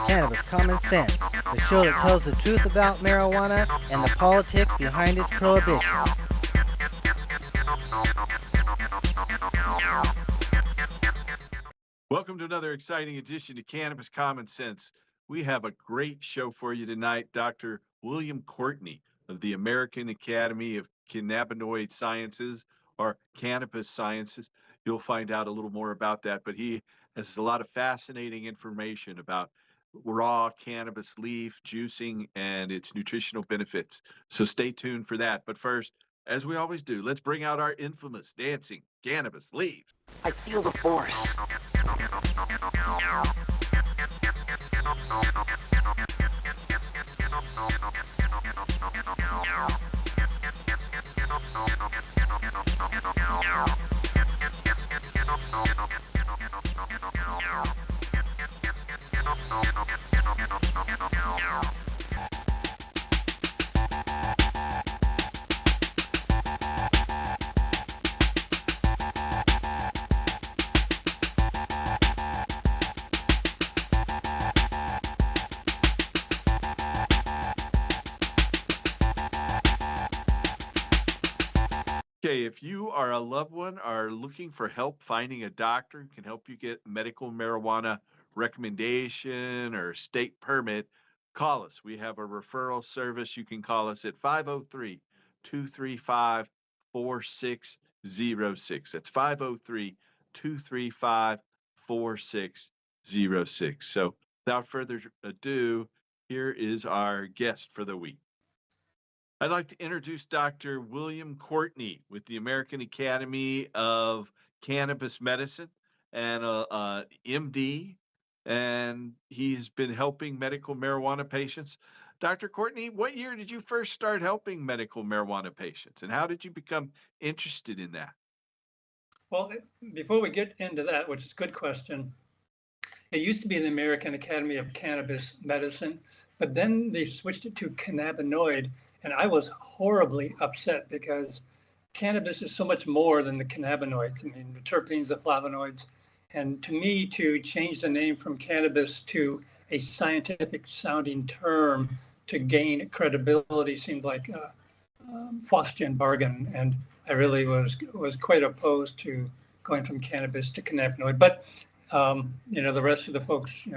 Cannabis Common Sense, the show that tells the truth about marijuana and the politics behind its prohibition. Welcome to another exciting edition of Cannabis Common Sense. We have a great show for you tonight. Dr. William Courtney of the American Academy of Cannabinoid Sciences, or Cannabis Sciences. You'll find out a little more about that, but he has a lot of fascinating information about raw cannabis leaf juicing and its nutritional benefits. So stay tuned for that. But first, as we always do, let's bring out our infamous dancing cannabis leaf. I feel the force. Okay, if you are a loved one, are looking for help finding a doctor who can help you get medical marijuana recommendation or state permit, call us. We have a referral service. You can call us at 503 235 4606. That's 503 235 4606. So without further ado, here is our guest for the week. I'd like to introduce Dr. William Courtney with the American Academy of Cannabis Medicine and MD, and he's been helping medical marijuana patients. Dr. Courtney, what year did you first start helping medical marijuana patients, and how did you become interested in that? Well, before we get into that, which is a good question, it used to be the American Academy of Cannabis Medicine, but then they switched it to cannabinoid. And I was horribly upset because cannabis is so much more than the cannabinoids. I mean, the terpenes, the flavonoids. And to me, to change the name from cannabis to a scientific sounding term to gain credibility seemed like a Faustian bargain. And I really was quite opposed to going from cannabis to cannabinoid. But, the rest of the folks,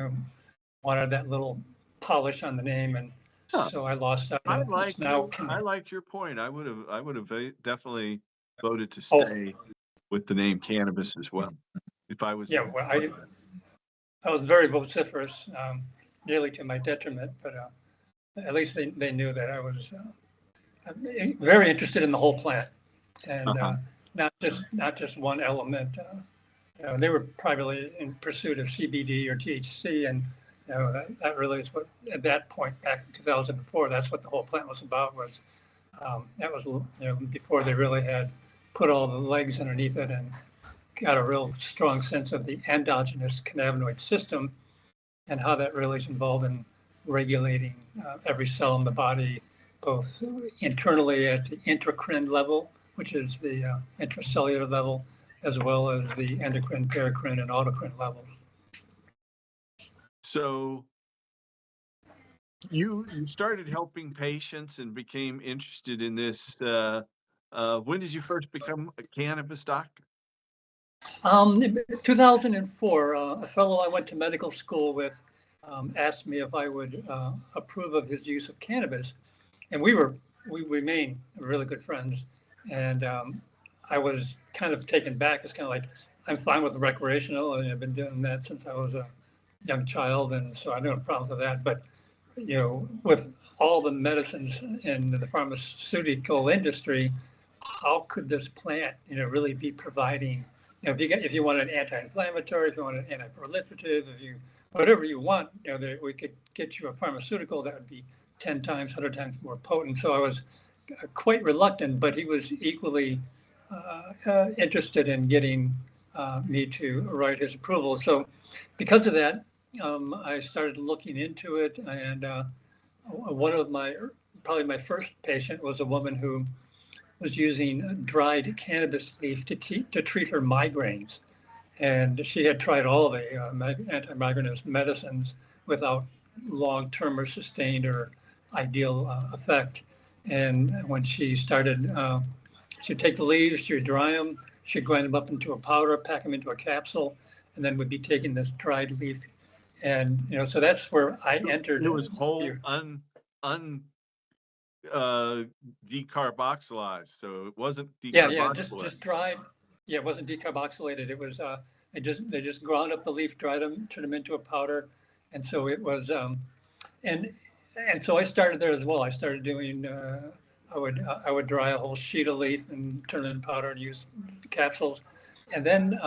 wanted that little polish on the name, and so I lost out. I like your point. I would have definitely voted to stay with the name cannabis as well. If I was well, I was very vociferous, nearly to my detriment, but at least they knew that I was very interested in the whole plant, and not just one element. They were primarily in pursuit of CBD or THC, and that really is what, at that point back in 2004, that's what the whole plant was about. That was before they really had put all the legs underneath it and got a real strong sense of the endogenous cannabinoid system and how that really is involved in regulating every cell in the body, both internally at the intracrine level, which is the intracellular level, as well as the endocrine, paracrine, and autocrine levels. So you started helping patients and became interested in this. When did you first become a cannabis doctor? 2004, a fellow I went to medical school with asked me if I would approve of his use of cannabis. And we remain really good friends. And I was kind of taken back. It's kind of like, I'm fine with recreational, and I've been doing that since I was a young child, and so I don't have problems with that. But with all the medicines in the pharmaceutical industry, how could this plant, really be providing? If you want an anti-inflammatory, if you want an anti-proliferative, whatever you want, that we could get you a pharmaceutical that would be 10 times, 100 times more potent. So I was quite reluctant, but he was equally interested in getting me to write his approval. So because of that, I started looking into it, and probably my first patient was a woman who was using dried cannabis leaf to treat her migraines. And she had tried all the anti-migraine medicines without long-term or sustained or ideal effect. And when she started, she'd take the leaves, she'd dry them, she'd grind them up into a powder, pack them into a capsule, and then would be taking this dried leaf. And, so that's where I entered. It was whole, decarboxylized, so it wasn't decarboxylated. Just dried. Yeah, it wasn't decarboxylated. It was they just ground up the leaf, dried them, turned them into a powder, and so it was. And so I started there as well. I started doing. I would dry a whole sheet of leaf and turn it into powder and use capsules, and then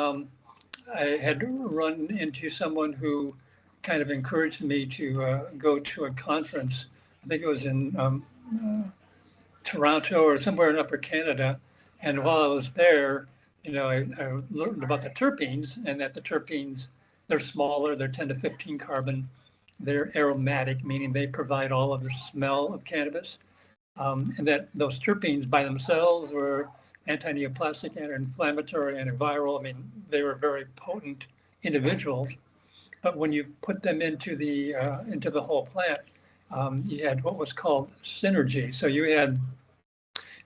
I had run into someone who kind of encouraged me to go to a conference. I think it was in Toronto or somewhere in Upper Canada. And while I was there, I learned about the terpenes, and that the terpenes, they're smaller, they're 10 to 15 carbon. They're aromatic, meaning they provide all of the smell of cannabis. And that those terpenes by themselves were anti-neoplastic, anti-inflammatory, antiviral. I mean, they were very potent individuals. But when you put them into the whole plant, you had what was called synergy. So you had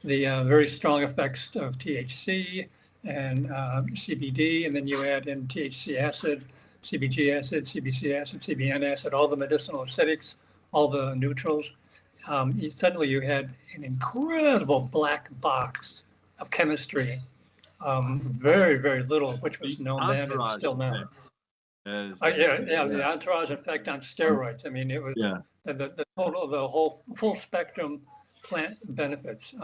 the very strong effects of THC and CBD, and then you add in THC acid, CBG acid, CBC acid, CBN acid, all the medicinal acidics, all the neutrals. Suddenly you had an incredible black box of chemistry, very, very little of which was known then and still now. The entourage effect on steroids. I mean, it was the total, the whole full spectrum plant benefits.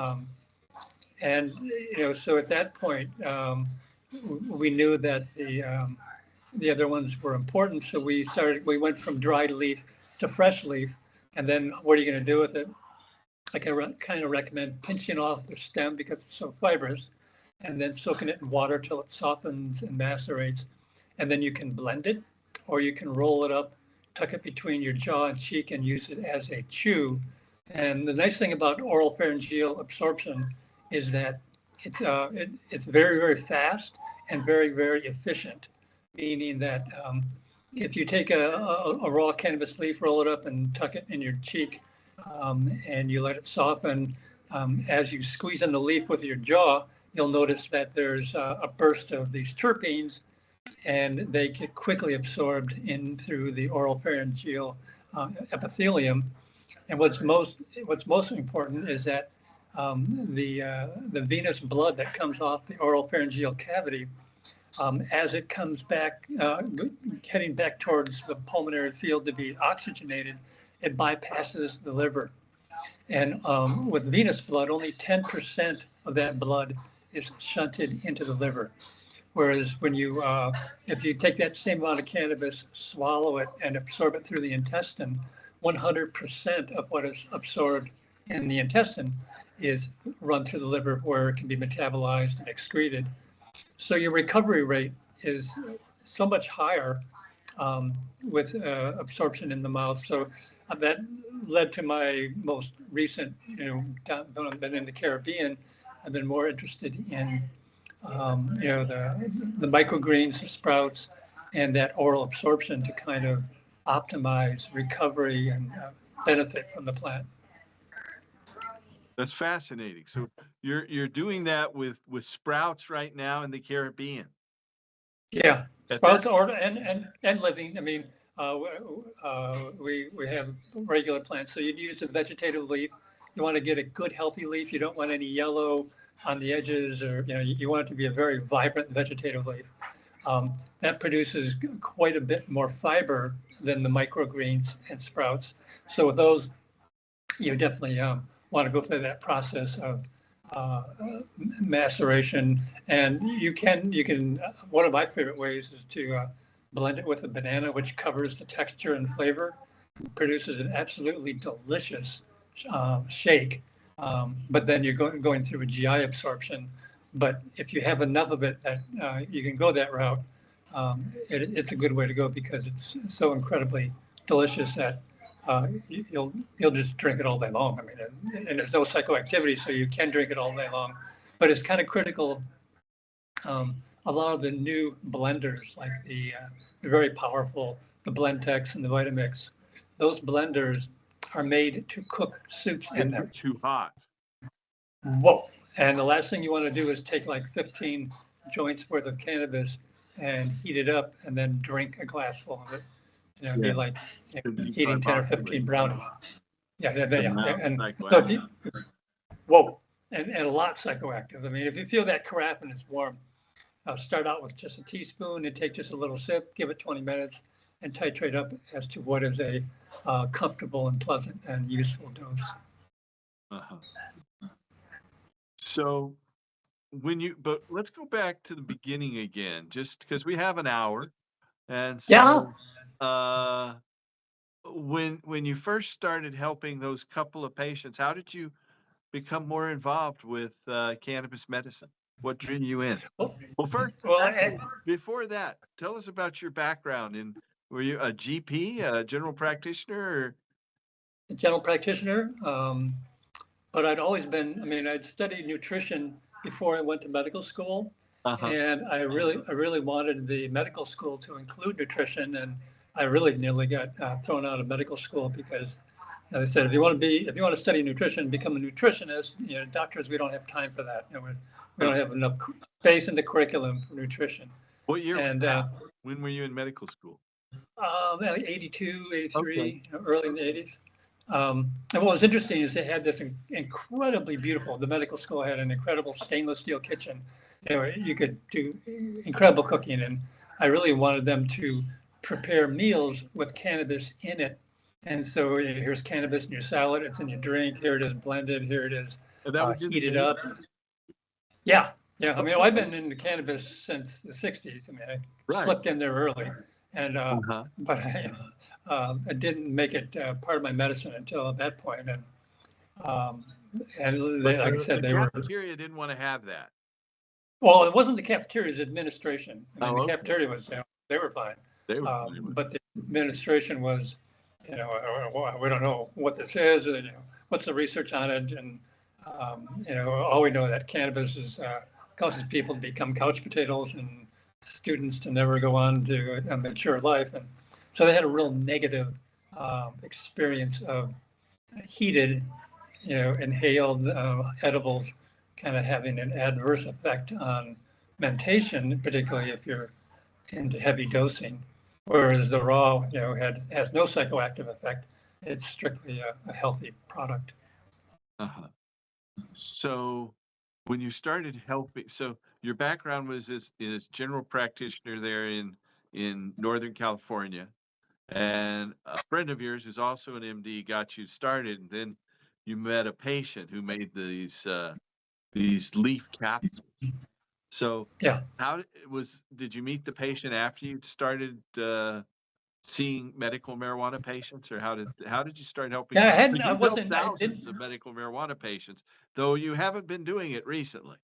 And so at that point, we knew that the other ones were important. So we went from dried leaf to fresh leaf. And then what are you going to do with it? I kind of recommend pinching off the stem because it's so fibrous, and then soaking it in water till it softens and macerates. And then you can blend it, or you can roll it up, tuck it between your jaw and cheek, and use it as a chew. And the nice thing about oral pharyngeal absorption is that it's very, very fast and very, very efficient, meaning that if you take a raw cannabis leaf, roll it up and tuck it in your cheek, and you let it soften, as you squeeze in the leaf with your jaw, you'll notice that there's a burst of these terpenes, and they get quickly absorbed in through the oral pharyngeal epithelium. And what's most important is that the venous blood that comes off the oral pharyngeal cavity, as it comes back, heading back towards the pulmonary field to be oxygenated, it bypasses the liver. And with venous blood, only 10% of that blood is shunted into the liver. Whereas when if you take that same amount of cannabis, swallow it, and absorb it through the intestine, 100% of what is absorbed in the intestine is run through the liver, where it can be metabolized and excreted. So your recovery rate is so much higher with absorption in the mouth. So that led to my most recent, I've been in the Caribbean, I've been more interested in the microgreens, the sprouts, and that oral absorption to kind of optimize recovery and benefit from the plant. That's fascinating. So you're doing that with sprouts right now in the Caribbean. Yeah, sprouts and living. I mean, we have regular plants. So you'd use a vegetative leaf. You want to get a good healthy leaf. You don't want any yellow on the edges, or you want it to be a very vibrant vegetative leaf. That produces quite a bit more fiber than the microgreens and sprouts. So with those, you definitely want to go through that process of maceration. And you can. One of my favorite ways is to blend it with a banana, which covers the texture and flavor, produces an absolutely delicious shake. But then you're going through a GI absorption. But if you have enough of it that you can go that route, it's a good way to go, because it's so incredibly delicious that you'll just drink it all day long. I mean, and there's no psychoactivity, so you can drink it all day long. But it's kind of critical a lot of the new blenders, like the very powerful, the Blendtex and the Vitamix, those blenders are made to cook soups in They're them. too hot. Whoa. And the last thing you want to do is take like 15 joints worth of cannabis and heat it up and then drink a glass full of it. You know, it'd be Yeah. like Could be eating 10 or carboxylate. 15 brownies. Yeah. And so Psychoactive. if you, whoa, and a lot psychoactive. I mean, if you feel that carafe and it's warm, start out with just a teaspoon and take just a little sip, give it 20 minutes and titrate up as to what is a comfortable and pleasant and useful dose. Uh-huh. So but let's go back to the beginning again, just because we have an hour. And so, when you first started helping those couple of patients, how did you become more involved with cannabis medicine? What drew you in? Well, first, before that, tell us about your background. Were you a GP, a general practitioner? Or? A general practitioner, but I'd always been, I mean, I'd studied nutrition before I went to medical school. And I really wanted the medical school to include nutrition. And I really nearly got thrown out of medical school because they said, if you want to study nutrition, become a nutritionist. You know, doctors, we don't have time for that. You know, we don't have enough space in the curriculum for nutrition. What year was that? When were you in medical school? 82, 83, early in the 80s. And what was interesting is they had this incredibly beautiful, the medical school had an incredible stainless steel kitchen. You know, you could do incredible cooking. And I really wanted them to prepare meals with cannabis in it. And so here's cannabis in your salad, it's in your drink, here it is blended, here it is heated up. Yeah. I mean, I've been into cannabis since the 60s. I mean, I slipped in there early. And but I didn't make it part of my medicine until at that point. And like I said, the cafeteria didn't want to have that. Well, it wasn't the cafeteria's administration. I mean, the cafeteria was, they were fine. They were fine. But the administration was, we don't know what this is, what's the research on it, and all we know is that cannabis causes people to become couch potatoes and students to never go on to a mature life. And so they had a real negative experience of heated, inhaled edibles kind of having an adverse effect on mentation, particularly if you're into heavy dosing. Whereas the raw, has no psychoactive effect. It's strictly a healthy product. So when you started helping, so your background was as general practitioner there in Northern California, and a friend of yours who's also an MD got you started, and then you met a patient who made these leaf capsules. So did you meet the patient after you started seeing medical marijuana patients, or how did you start helping? Yeah, I wasn't thousands of medical marijuana patients, though you haven't been doing it recently.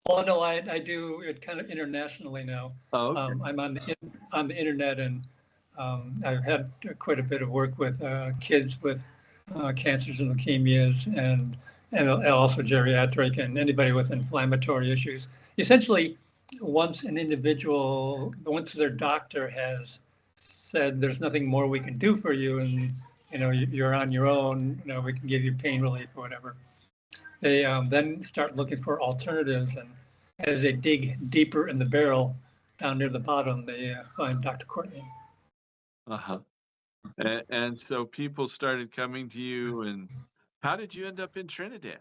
Oh no, I do it kind of internationally now. Oh, okay. I'm on the internet, and I've had quite a bit of work with kids with cancers and leukemias, and also geriatric and anybody with inflammatory issues. Essentially, once their doctor has said there's nothing more we can do for you, and you're on your own, we can give you pain relief or whatever, they then start looking for alternatives, and as they dig deeper in the barrel down near the bottom, they find Dr. Courtney. And so people started coming to you, and how did you end up in Trinidad?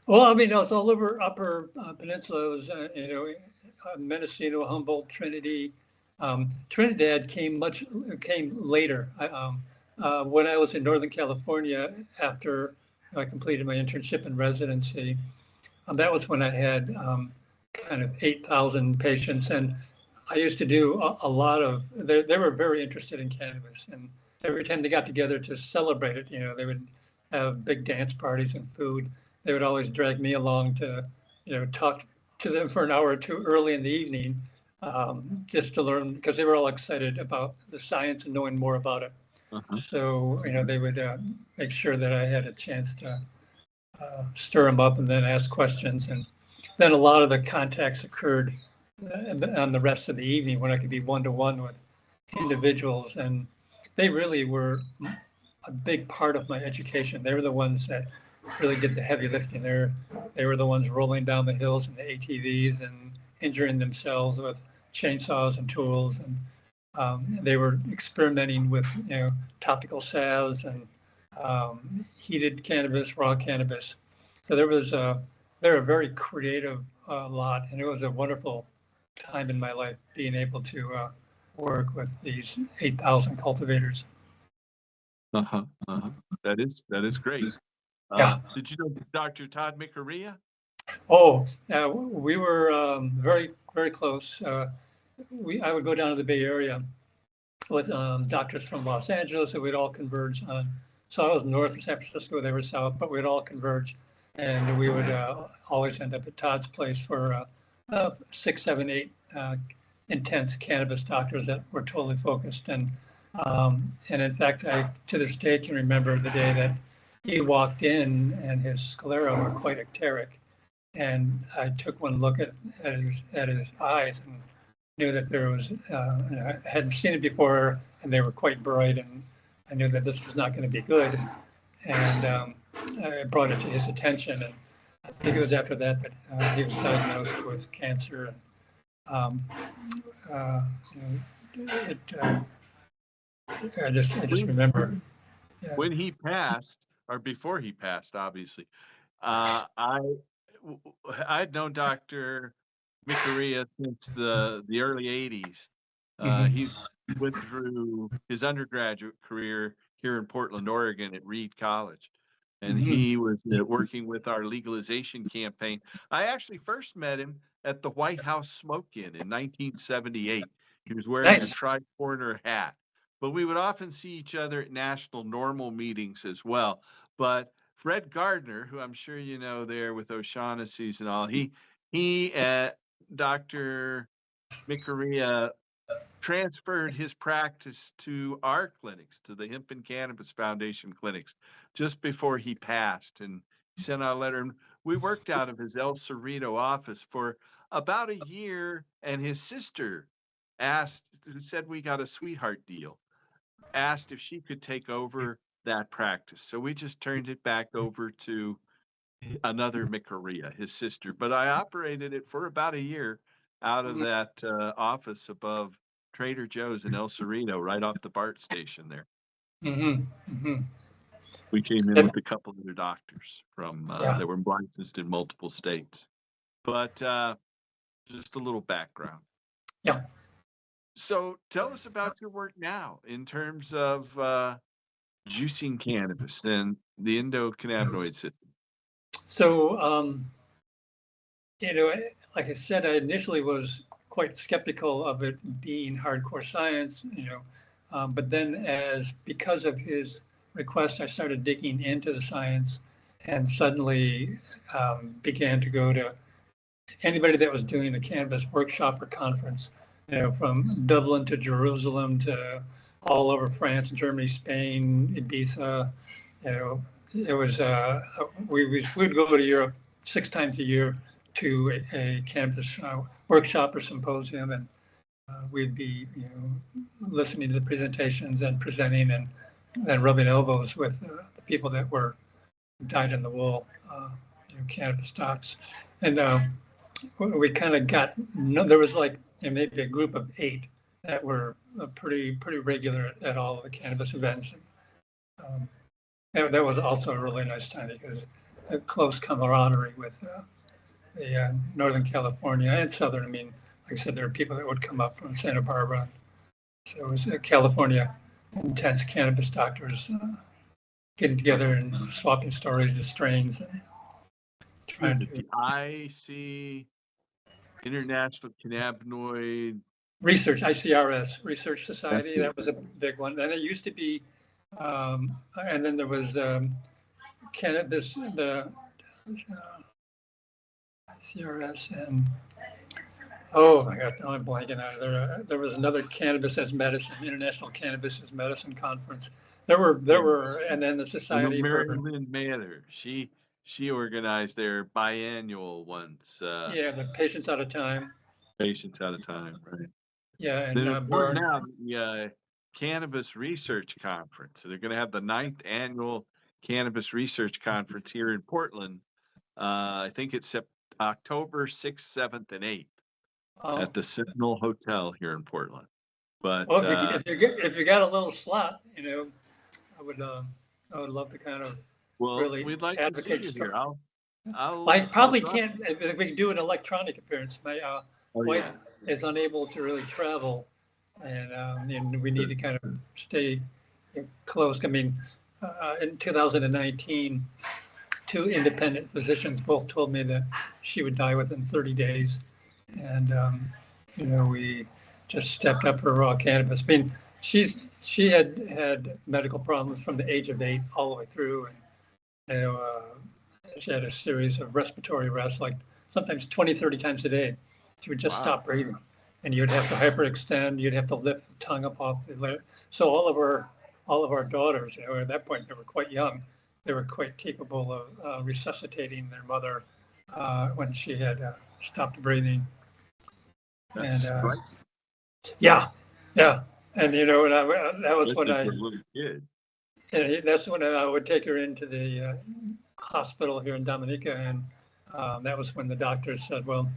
Well, I mean, I was all over Upper Peninsula. It was, Mendocino, Humboldt, Trinity. Trinidad came later. When I was in Northern California, after I completed my internship and residency, that was when I had kind of 8,000 patients. And I used to do a lot of, they were very interested in cannabis. And every time they got together to celebrate it, they would have big dance parties and food. They would always drag me along to, talk to them for an hour or two early in the evening, just to learn, because they were all excited about the science and knowing more about it. So, they would make sure that I had a chance to stir them up and then ask questions. And then a lot of the contacts occurred on the rest of the evening when I could be one-to-one with individuals, and they really were a big part of my education. They were the ones that really did the heavy lifting. They were the ones rolling down the hills in the ATVs and injuring themselves with chainsaws and tools, and they were experimenting with topical salves and heated cannabis, raw cannabis. So they were a very creative lot, and it was a wonderful time in my life being able to work with these 8,000 cultivators. That is great. Yeah. Did you know Dr. Todd Micarea? Oh, we were very, very close. I would go down to the Bay Area with doctors from Los Angeles, and we'd all converge on. So I was north of San Francisco, they were south, but we'd all converge, and we would always end up at Todd's place for 6, 7, 8 intense cannabis doctors that were totally focused. And in fact, I to this day can remember the day that he walked in and his sclera were quite icteric. And I took one look at his eyes and knew that there was, I hadn't seen it before, and they were quite bright, and I knew that this was not going to be good. And I brought it to his attention, and I think it was after that he was diagnosed with cancer. And I just remember. Yeah. When he passed, or before he passed, obviously, I'd known Dr. Micarea since the early 80s. He went through his undergraduate career here in Portland, Oregon at Reed College. And he was working with our legalization campaign. I actually first met him at the White House Smoke-In in 1978. He was wearing a tri-corner hat. But we would often see each other at national normal meetings as well. But Fred Gardner, who I'm sure you know there with O'Shaughnessy's and all, he Dr. Micarea transferred his practice to our clinics, to the Hemp and Cannabis Foundation clinics, just before he passed. And he sent out a letter. And we worked out of his El Cerrito office for about a year. And his sister said we got a sweetheart deal, asked if she could take over that practice. So we just turned it back over to another Micarea, his sister. But I operated it for about a year out of that office above Trader Joe's in El Cerrito, right off the BART station there. We came in with a couple of other doctors from that were licensed in multiple states. But just a little background. Yeah. So tell us about your work now in terms of juicing cannabis and the endocannabinoid system. So, like I said, I initially was quite skeptical of it being hardcore science, but then because of his request, I started digging into the science and suddenly began to go to anybody that was doing the cannabis workshop or conference, from Dublin to Jerusalem to all over France, Germany, Spain, Ibiza. It was we would go to Europe 6 times a year to a cannabis workshop or symposium, and we'd be listening to the presentations and presenting and then rubbing elbows with the people that were dyed in the wool cannabis docs. And we kind of there was like maybe a group of 8 that were pretty regular at all of the cannabis events. That was also a really nice time because a close camaraderie with the Northern California and Southern. I mean, like I said, there are people that would come up from Santa Barbara. So it was California intense cannabis doctors getting together and swapping stories of strains and trying to. IC, International Cannabinoid Research, ICRS, Research Society, that was a big one. Then it used to be, and then there was cannabis, the ICRS, and oh my God, I'm blanking out. There was another Cannabis as Medicine, International Cannabis as Medicine Conference. There were, and then the Society. Mary Lynn Mather, she she organized their biannual ones, Yeah, the Patients Out of Time. patients at a time, right? Yeah, Then and important Burn. now, the Cannabis Research Conference. So they're going to have the 9th annual Cannabis Research Conference here in Portland. I think it's October 6th, 7th, and 8th Oh, at the Sentinel Hotel here in Portland. But well, if you got a little slot, I would love to kind of well, really we'd like to see advocate you stuff. here. I I'll probably drop. can't, if we can do an electronic appearance. My Oh wife yeah, is unable to really travel, and we need to kind of stay close. I mean, in 2019, two independent physicians both told me that she would die within 30 days. And, we just stepped up her raw cannabis. I mean, she had medical problems from the age of 8 all the way through. And, she had a series of respiratory arrests, like sometimes 20, 30 times a day. She would just wow. stop breathing, and you'd have to hyperextend. You'd have to lift the tongue up off the lip. So all of our daughters, at that point, they were quite young. They were quite capable of resuscitating their mother when she had stopped breathing. That's And right. yeah, yeah. And that was when Especially for a little kid. that's when I would take her into the hospital here in Dominica, and that was when the doctors said, "Well,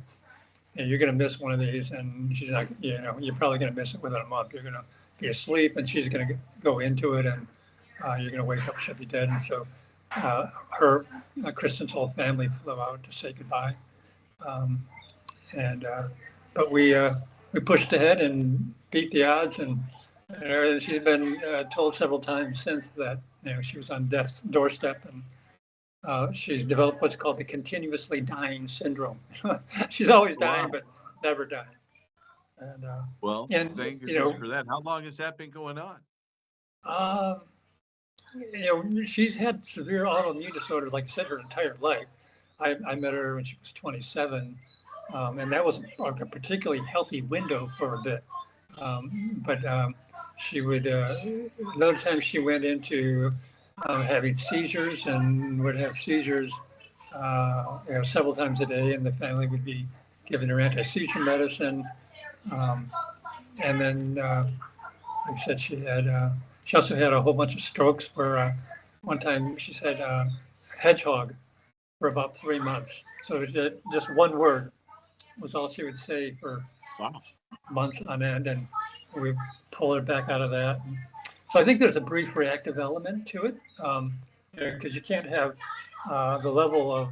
you're going to miss one of these," and she's like, "You're probably going to miss it within a month. You're going to be asleep, and she's going to go into it, and you're going to wake up, she'll be dead." And so, her Kristen's whole family flew out to say goodbye, um, and but we pushed ahead and beat the odds, and she's been told several times since that she was on death's doorstep, and she's developed what's called the continuously dying syndrome. She's always dying, Wow. but never dying. And Well, and thank goodness for that. How long has that been going on? uh, she's had severe autoimmune disorder, like I said, her entire life. I met her when she was 27, and that was like a particularly healthy window for a bit. But she would, another time she went into having seizures and would have seizures several times a day, and the family would be giving her anti-seizure medicine. Um, and then, like I said, she also had a whole bunch of strokes where one time she said hedgehog for about 3 months. So just one word was all she would say for Wow. months on end, and we pulled her back out of that. So I think there's a brief reactive element to it, because you can't have the level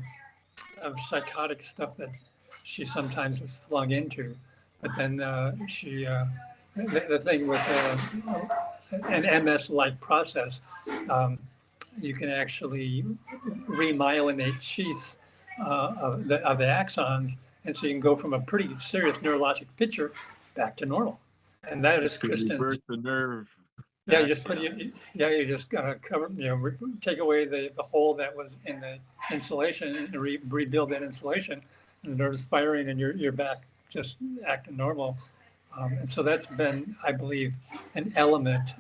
of psychotic stuff that she sometimes is flung into. But then the thing with an MS-like process, you can actually remyelinate sheaths of the axons, and so you can go from a pretty serious neurologic picture back to normal. And that is To Kristen's. reverse the nerve. Yeah, you just cover, take away the hole that was in the insulation and rebuild that insulation, and the nerves firing, and you're back just acting normal. And so that's been, I believe, an element.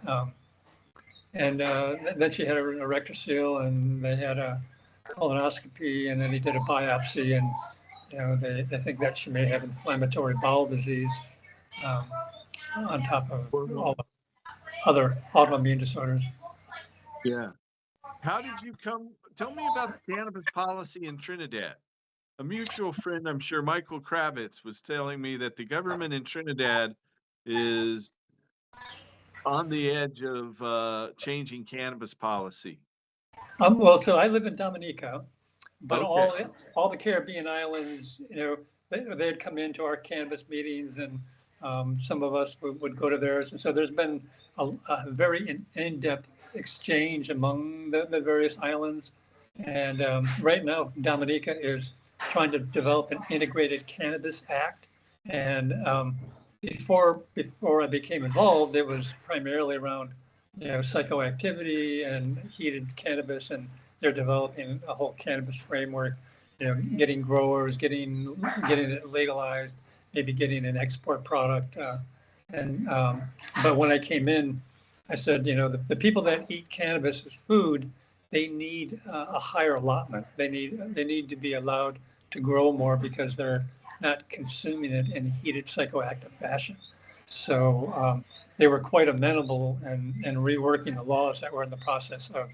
And then she had a rectal seal, and they had a colonoscopy, and then he did a biopsy, and they think that she may have inflammatory bowel disease on top of all the other autoimmune disorders. Yeah. How did you come? Tell me about the cannabis policy in Trinidad. A mutual friend, I'm sure, Michael Kravitz, was telling me that the government in Trinidad is on the edge of changing cannabis policy. Well, so I live in Dominica, but Okay. all the Caribbean islands, they'd come into our cannabis meetings, and some of us would go to theirs. And so there's been a very in-depth exchange among the various islands. And right now, Dominica is trying to develop an integrated cannabis act. And before I became involved, it was primarily around psychoactivity and heated cannabis, and they're developing a whole cannabis framework, getting growers, getting it legalized, maybe getting an export product. But when I came in, I said, the people that eat cannabis as food they need a higher allotment. They need to be allowed to grow more because they're not consuming it in heated psychoactive fashion. So they were quite amenable and reworking the laws that we're in the process of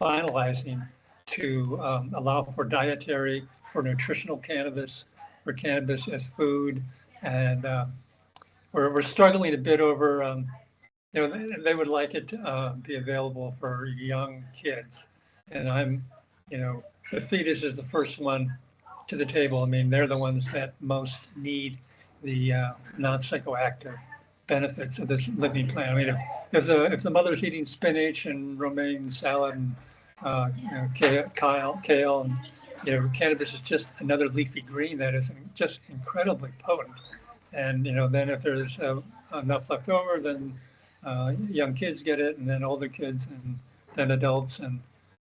finalizing to allow for dietary, for nutritional cannabis, for cannabis as food. And we're struggling a bit over, they would like it to be available for young kids. And the fetus is the first one to the table. I mean, they're the ones that most need the non-psychoactive benefits of this living plant. I mean, if the mother's eating spinach and romaine salad and kale, and cannabis is just another leafy green that is just incredibly potent. And then if there's enough left over, then young kids get it, and then older kids, and then adults. And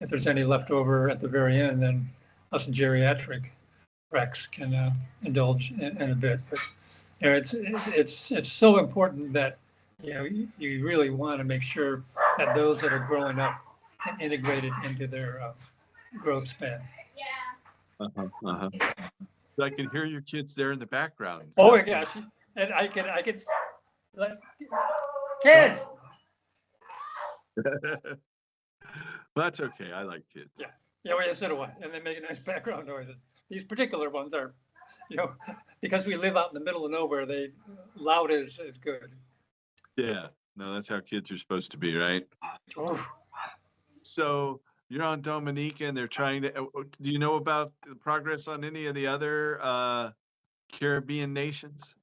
if there's any left over at the very end, then us geriatric Rex can indulge in a bit. But it's so important that you really want to make sure that those that are growing up can integrate it into their growth span. So I can hear your kids there in the background. Oh my gosh, and I can like, kids. That's okay. I like kids. Yeah, well, so do I, and they make a nice background noise. These particular ones are, because we live out in the middle of nowhere, loud is good. Yeah, no, that's how kids are supposed to be, right? Oh. So you're on Dominica, and they're trying to. Do you know about the progress on any of the other Caribbean nations?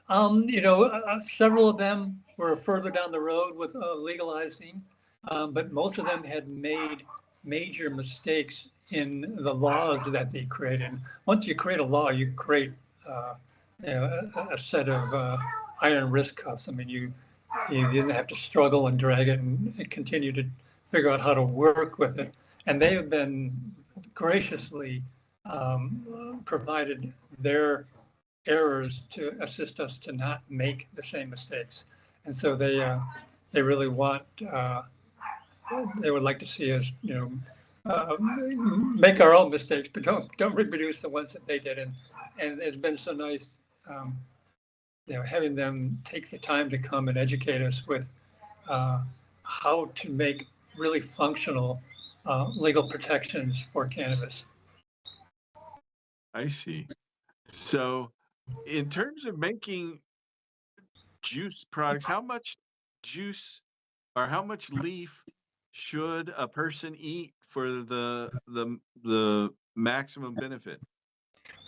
Several of them were further down the road with legalizing, but most of them had made major mistakes in the laws that they created. Once you create a law, you create a set of iron wrist cuffs. I mean, you didn't have to struggle and drag it and continue to figure out how to work with it. And they have been graciously provided their errors to assist us to not make the same mistakes. And so they really want, they would like to see us, make our own mistakes, but don't reproduce the ones that they did. And it's been so nice, having them take the time to come and educate us with how to make really functional legal protections for cannabis. I see. So in terms of making juice products, how much juice or how much leaf should a person eat for the maximum benefit?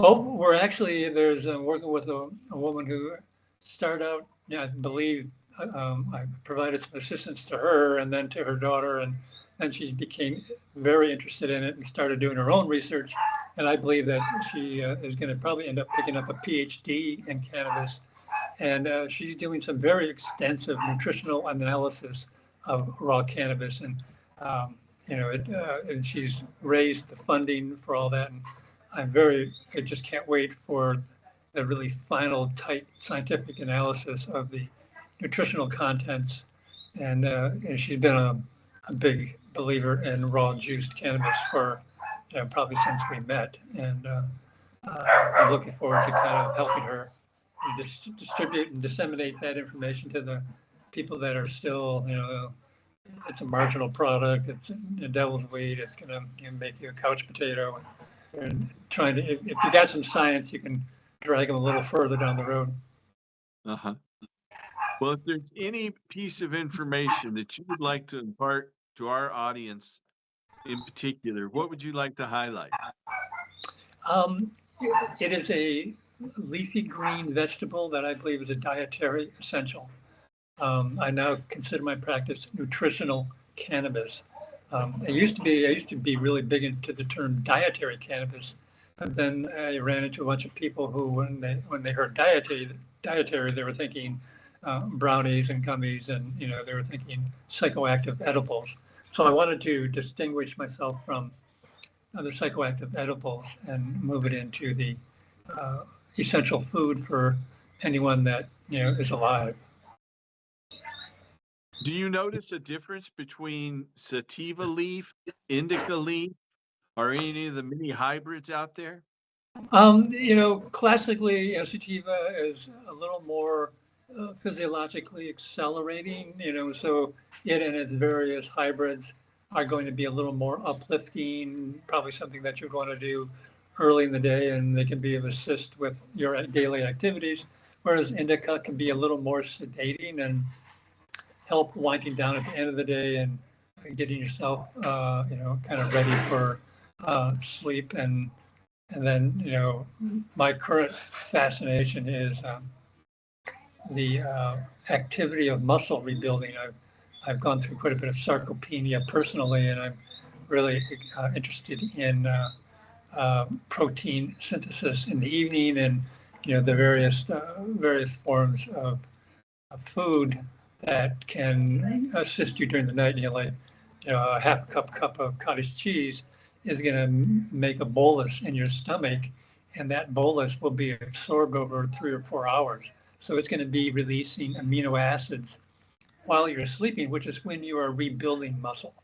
Well, we're actually, there's working with a woman who started out, I believe, I provided some assistance to her and then to her daughter, and she became very interested in it and started doing her own research. And I believe that she is going to probably end up picking up a PhD in cannabis. And she's doing some very extensive nutritional analysis of raw cannabis. And, and she's raised the funding for all that. And I just can't wait for the really final, tight scientific analysis of the nutritional contents. And she's been a big believer in raw juiced cannabis for probably since we met. And I'm looking forward to kind of helping her distribute and disseminate that information to the people that are still, it's a marginal product. It's a devil's weed. It's going to make you a couch potato. And trying to, if you got some science, you can drag them a little further down the road. Well, if there's any piece of information that you would like to impart to our audience in particular, what would you like to highlight? It is a leafy green vegetable that I believe is a dietary essential. I now consider my practice nutritional cannabis. I used to be really big into the term dietary cannabis, but then I ran into a bunch of people who, when they heard dietary, they were thinking brownies and gummies, and they were thinking psychoactive edibles. So I wanted to distinguish myself from the psychoactive edibles and move it into the essential food for anyone that is alive. Do you notice a difference between sativa leaf, indica leaf, or any of the mini hybrids out there? Classically, sativa is a little more physiologically accelerating, so it and its various hybrids are going to be a little more uplifting, probably something that you'd want to do early in the day, and they can be of assist with your daily activities. Whereas indica can be a little more sedating and help winding down at the end of the day and getting yourself, kind of ready for sleep. And then, my current fascination is the activity of muscle rebuilding. I've gone through quite a bit of sarcopenia personally, and I'm really interested in protein synthesis in the evening, and the various forms of food that can assist you during the night. Like a half a cup of cottage cheese is going to make a bolus in your stomach, and that bolus will be absorbed over 3 or 4 hours. So it's going to be releasing amino acids while you're sleeping, which is when you are rebuilding muscle.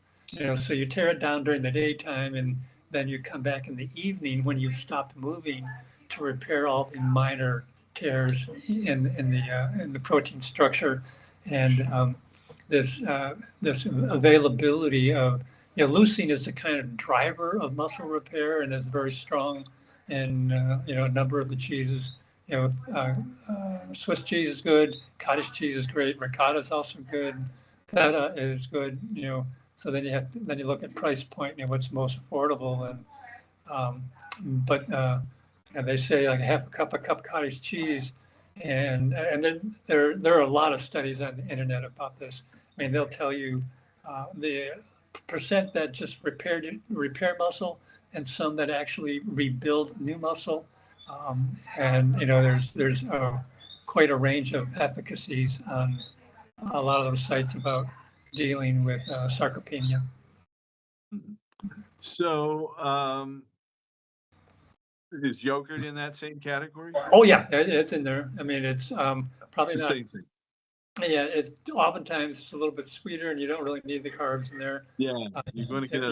So you tear it down during the daytime, and then you come back in the evening when you've stopped moving to repair all the minor tears in the protein structure, and this availability of leucine is the kind of driver of muscle repair, and is very strong in a number of the cheeses. Swiss cheese is good, cottage cheese is great, ricotta is also good, feta is good. So then you look at price point and what's most affordable, um, and they say like a half a cup cottage cheese, and then there are a lot of studies on the internet about this. I mean, they'll tell you the percent that just repair muscle, and some that actually rebuild new muscle. And there's quite a range of efficacies on a lot of those sites about dealing with sarcopenia. Mhm. So, is yogurt in that same category? Oh yeah, it's in there. I mean, it's It's probably the not. same thing. Yeah, it's oftentimes it's a little bit sweeter, and you don't really need the carbs in there. Yeah, you're going to get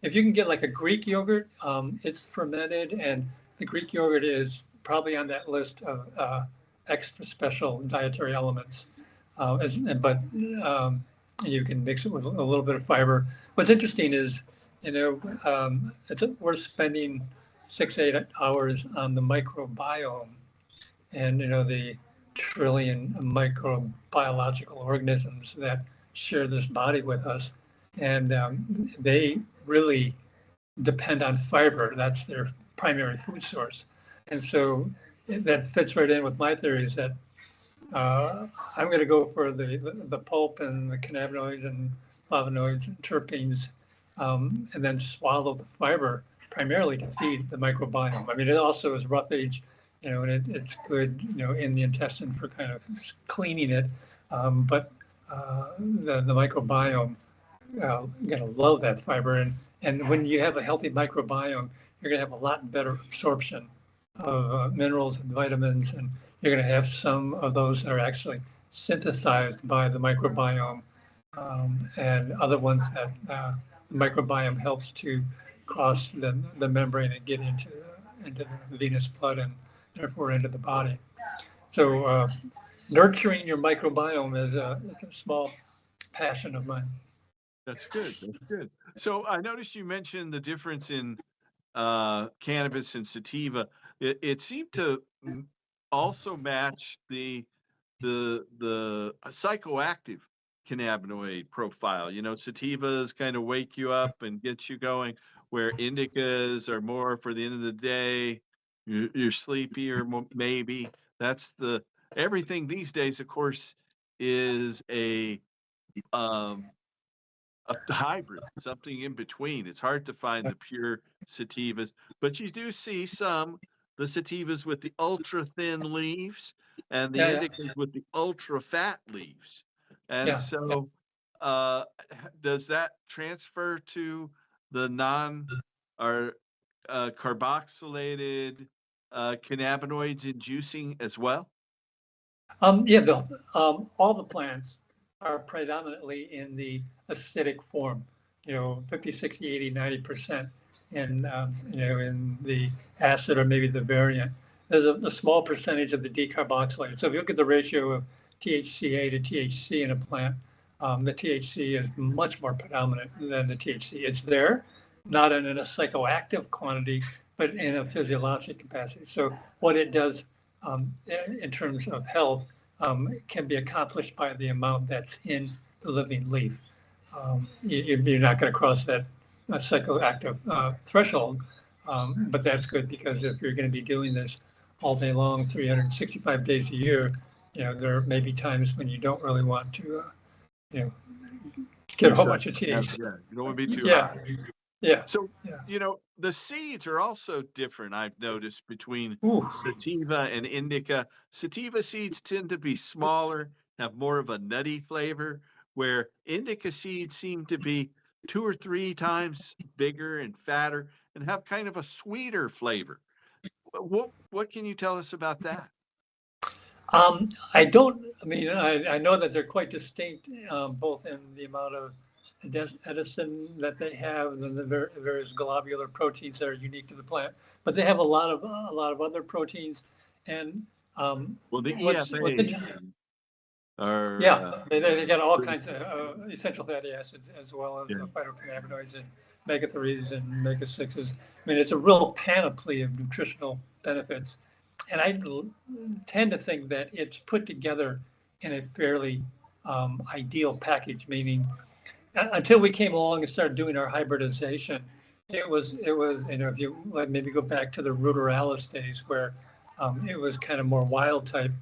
If you can get like a Greek yogurt, it's fermented, and the Greek yogurt is probably on that list of extra special dietary elements. But you can mix it with a little bit of fiber. What's interesting is, we're spending 6 8 hours on the microbiome, and the trillion microbiological organisms that share this body with us, and they really depend on fiber. That's their primary food source. And so that fits right in with my theories that I'm going to go for the pulp and the cannabinoids and flavonoids and terpenes, and then swallow the fiber primarily to feed the microbiome. I mean, it also is roughage, and it's good, in the intestine for kind of cleaning it. But the microbiome going to love that fiber. And when you have a healthy microbiome, you're going to have a lot better absorption of minerals and vitamins, and you're going to have some of those that are actually synthesized by the microbiome, and other ones that the microbiome helps to cross the membrane and get into the venous blood, and therefore into the body. So nurturing your microbiome is a small passion of mine. That's good. That's good. So I noticed you mentioned the difference in cannabis and sativa. It seemed to also match the psychoactive cannabinoid profile. Sativas kind of wake you up and get you going, where indicas are more for the end of the day. You're sleepy, or maybe that's everything these days. Of course, is um, a hybrid, something in between. It's hard to find the pure sativas, but you do see the sativas with the ultra thin leaves and the Yeah, yeah, indicas with the ultra fat leaves. And yeah, yeah. so, uh, does that transfer to the non or carboxylated cannabinoids in juicing as well? Yeah, Bill. All the plants are predominantly in the acidic form, 50, 60, 80, 90%. In, in the acid or maybe the variant. There's a small percentage of the decarboxylate. So if you look at the ratio of THCA to THC in a plant, the THC is much more predominant than the THC. It's there, not in a psychoactive quantity, but in a physiologic capacity. So what it does in terms of health can be accomplished by the amount that's in the living leaf. You're not going to cross that psychoactive threshold, but that's good because if you're going to be doing this all day long, 365 days a year, there may be times when you don't really want to, get a whole bunch of THC. Yeah, you don't want to be too Yeah, high. yeah. So, Yeah. the seeds are also different, I've noticed, between Ooh. sativa and indica. Sativa seeds tend to be smaller, have more of a nutty flavor, where indica seeds seem to be 2 or 3 times bigger and fatter and have kind of a sweeter flavor. What can you tell us about that? I don't, I know that they're quite distinct, both in the amount of edison that they have and the various globular proteins that are unique to the plant, but they have a lot of other proteins and Well, the what's EFAs are they got all kinds of essential fatty acids as well as Yeah. phytocannabinoids and omega-3s and omega-6s. It's a real panoply of nutritional benefits. And I tend to think that it's put together in a fairly ideal package, meaning until we came along and started doing our hybridization, it was if you maybe go back to the ruderalis days where it was kind of more wild type,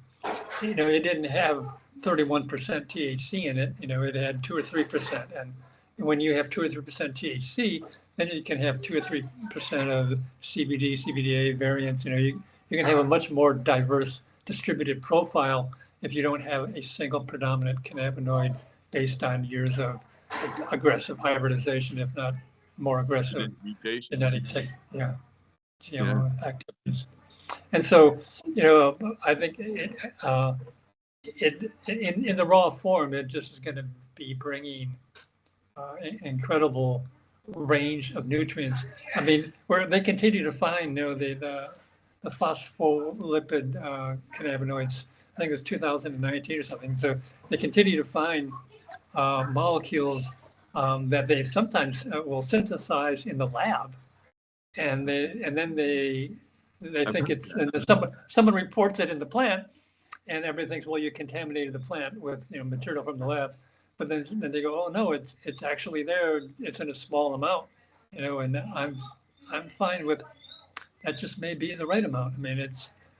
it didn't have 31% THC in it, it had 2 or 3%. And when you have 2 or 3% THC, then you can have 2 or 3% of CBD, CBDA variants, you can have a much more diverse distributed profile if you don't have a single predominant cannabinoid based on years of aggressive hybridization, if not more aggressive mutation. genetic GMO activities. And so, I think in the raw form, it just is going to be bringing incredible range of nutrients. Where they continue to find, the phospholipid cannabinoids, I think it was 2019 or something. So they continue to find molecules that they sometimes will synthesize in the lab, and then they think it's, and someone reports it in the plant, and everybody thinks, well, you contaminated the plant with material from the lab, but then they go, oh no, it's actually there, it's in a small amount, and I'm fine with. That just may be the right amount.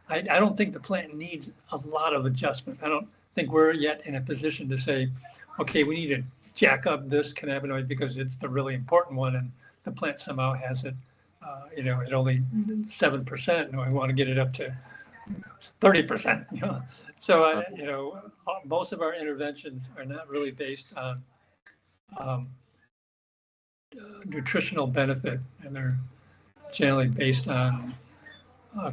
I don't think the plant needs a lot of adjustment. I don't think we're yet in a position to say, okay, we need to jack up this cannabinoid because it's the really important one, and the plant somehow has it, at only 7%, and we want to get it up to 30%. So, most of our interventions are not really based on nutritional benefit, and they're generally based on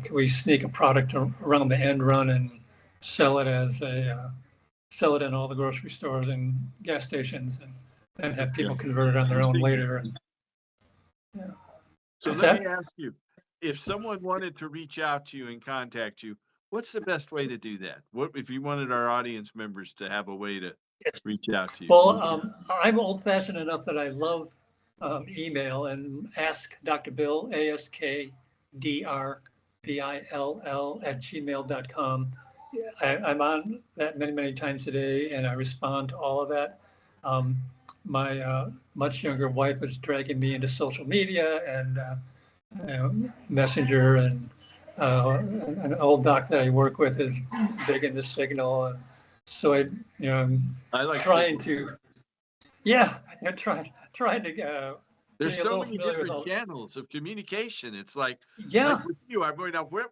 can we sneak a product around the end run and sell it in all the grocery stores and gas stations, and then have people convert it on their own later. So let me ask you, if someone wanted to reach out to you and contact you, what's the best way to do that? What if you wanted our audience members to have a way to reach out to you? Well, I'm old-fashioned enough that I love email, and ask Dr. Bill, askdrbill@gmail.com. I'm on that many times a day, and I respond to all of that. My much younger wife is dragging me into social media and Messenger, and an old doc that I work with is big into Signal, and so I'm trying to, trying to. There's so many different channels of communication. It's like with you, I'm going, now where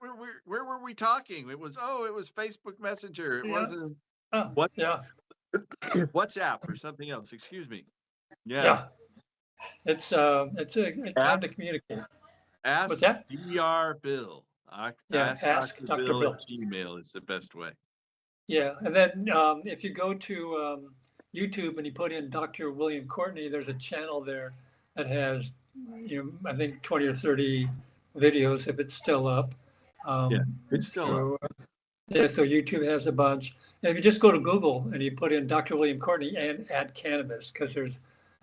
were we talking? It was Facebook Messenger. It wasn't WhatsApp or something else. Excuse me. Yeah. It's a time to communicate. Ask What's that? Dr. Bill. Ask Dr. Bill at Gmail is the best way. Yeah, and then if you go to YouTube and you put in Dr. William Courtney, there's a channel there that has, I think 20 or 30 videos if it's still up. Yeah, it's still up. Yeah, so YouTube has a bunch. And if you just go to Google and you put in Dr. William Courtney and add cannabis, because there's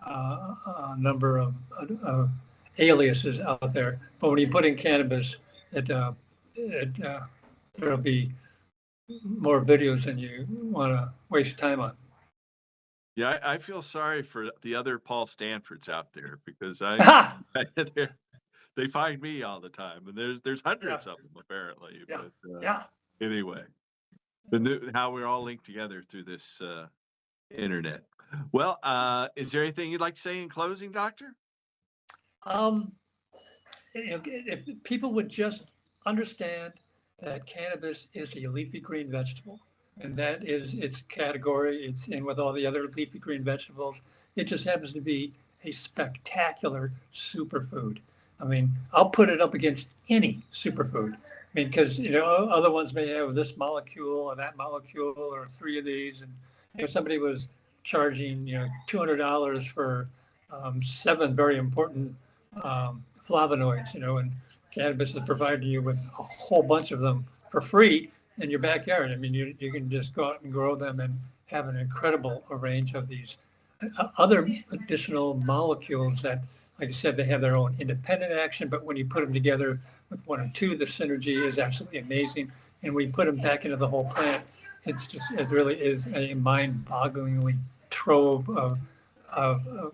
a number of aliases out there. But when you put in cannabis, there'll be more videos than you want to waste time on. Yeah, I feel sorry for the other Paul Stanfords out there because they find me all the time, and there's hundreds of them apparently. Yeah. But anyway, how we're all linked together through this internet. Well, is there anything you'd like to say in closing, Doctor? If people would just understand that cannabis is a leafy green vegetable, and that is its category. It's in with all the other leafy green vegetables. It just happens to be a spectacular superfood. I mean, I'll put it up against any superfood. I mean, because other ones may have this molecule or that molecule or 3 of these, and somebody was charging $200 for 7 very important flavonoids. And cannabis is providing you with a whole bunch of them for free in your backyard. I mean, you can just go out and grow them and have an incredible range of these other additional molecules that, like I said, they have their own independent action, but when you put them together with 1 or 2, the synergy is absolutely amazing. And when you put them back into the whole plant, it really is a mind-bogglingly trove of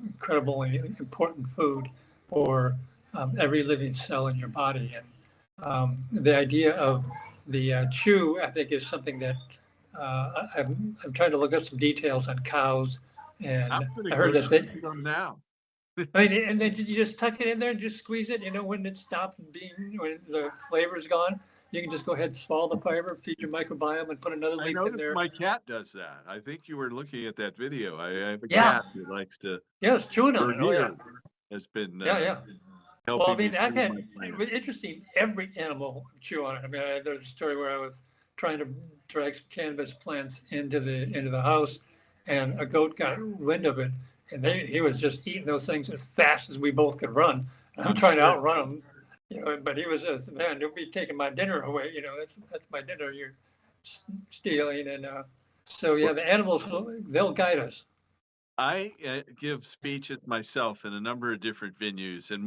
incredibly important food for every living cell in your body. And the idea of the chew, I think, is something that I'm trying to look up some details on cows, and I heard that they them now. I mean, and then you just tuck it in there and just squeeze it. When it stops being, when the flavor's gone, you can just go ahead and swallow the fiber, feed your microbiome, and put another leaf in there. My cat does that. I think you were looking at that video. I have a cat that likes to. Yeah, it's chewing on it. Oh, yeah. Has been. Well, I mean, it was interesting. Every animal chew on it. I mean, there's a story where I was trying to drag some cannabis plants into the house, and a goat got wind of it, and he was just eating those things as fast as we both could run. And I'm trying to outrun him, but he was just, man, don't be taking my dinner away. That's my dinner you're stealing. And so yeah, the animals, they'll guide us. I give speeches myself in a number of different venues, and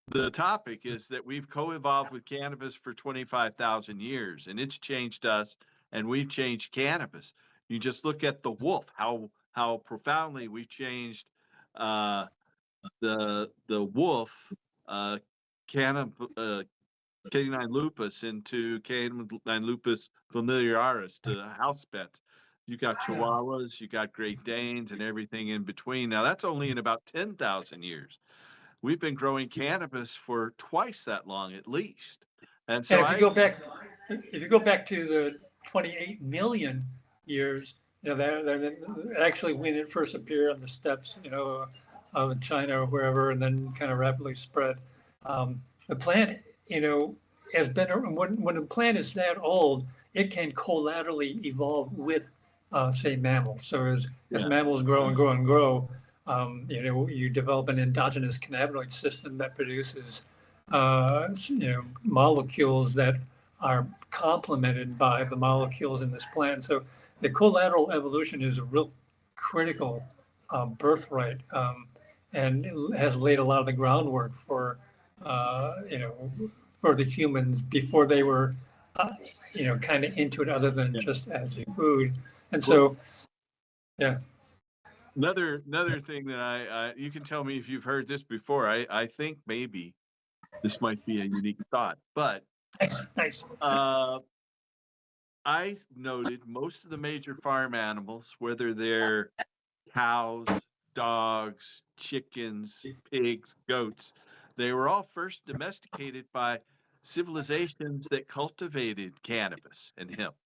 the topic is that we've co-evolved with cannabis for 25,000 years, and it's changed us, and we've changed cannabis. You just look at the wolf, how profoundly we've changed the wolf, canine lupus into canine lupus familiaris to house pets. You got Chihuahuas, you got Great Danes, and everything in between. Now, that's only in about 10,000 years. We've been growing cannabis for twice that long, at least. And so if you go back to the 28 million years, they're actually when it first appeared on the steppes, of China or wherever, and then kind of rapidly spread. The plant, has been, when a plant is that old, it can collaterally evolve with say mammals. So as mammals grow and grow and grow, you develop an endogenous cannabinoid system that produces, molecules that are complemented by the molecules in this plant. So the collateral evolution is a real critical birthright, and has laid a lot of the groundwork for, for the humans before they were, kind of into it other than just as a food. And so, yeah. Another thing that you can tell me if you've heard this before. I think maybe this might be a unique thought, but nice. I noted most of the major farm animals, whether they're cows, dogs, chickens, pigs, goats, they were all first domesticated by civilizations that cultivated cannabis and hemp.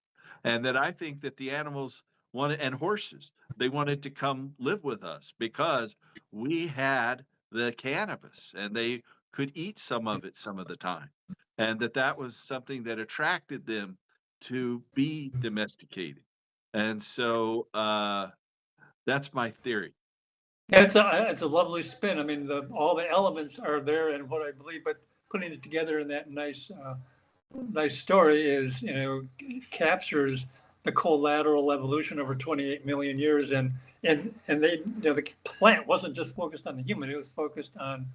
And that I think that the animals and horses, they wanted to come live with us because we had the cannabis and they could eat some of it some of the time. And that was something that attracted them to be domesticated. And so That's my theory. It's a lovely spin. I mean, all the elements are there and what I believe, but putting it together in that nice story is, captures the collateral evolution over 28 million years. And they, the plant wasn't just focused on the human, it was focused on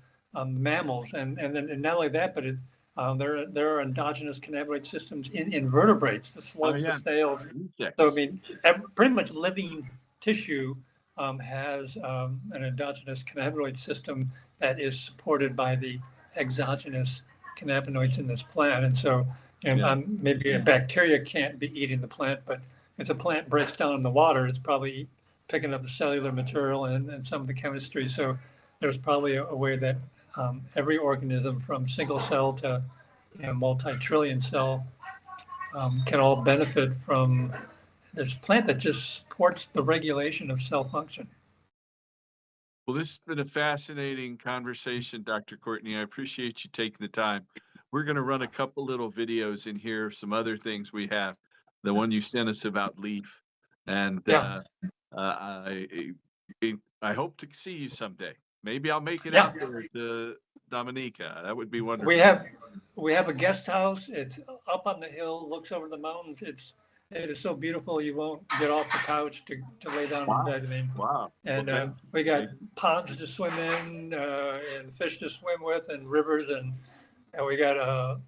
mammals. And not only that, but there are endogenous cannabinoid systems in invertebrates, the slugs, the snails. So, I mean, pretty much living tissue has an endogenous cannabinoid system that is supported by the exogenous cannabinoids in this plant. And so maybe a bacteria can't be eating the plant, but if the plant breaks down in the water, it's probably picking up the cellular material and some of the chemistry. So there's probably a way that every organism from single cell to multi-trillion cell can all benefit from this plant that just supports the regulation of cell function. Well, this has been a fascinating conversation, Dr. Courtney. I appreciate you taking the time. We're going to run a couple little videos in here, some other things we have. The one you sent us about leaf. And I hope to see you someday. Maybe I'll make it out there to Dominica. That would be wonderful. We have a guest house. It's up on the hill, looks over the mountains. It is so beautiful you won't get off the couch to lay down in bed. I mean, and we got ponds to swim in and fish to swim with and rivers and we got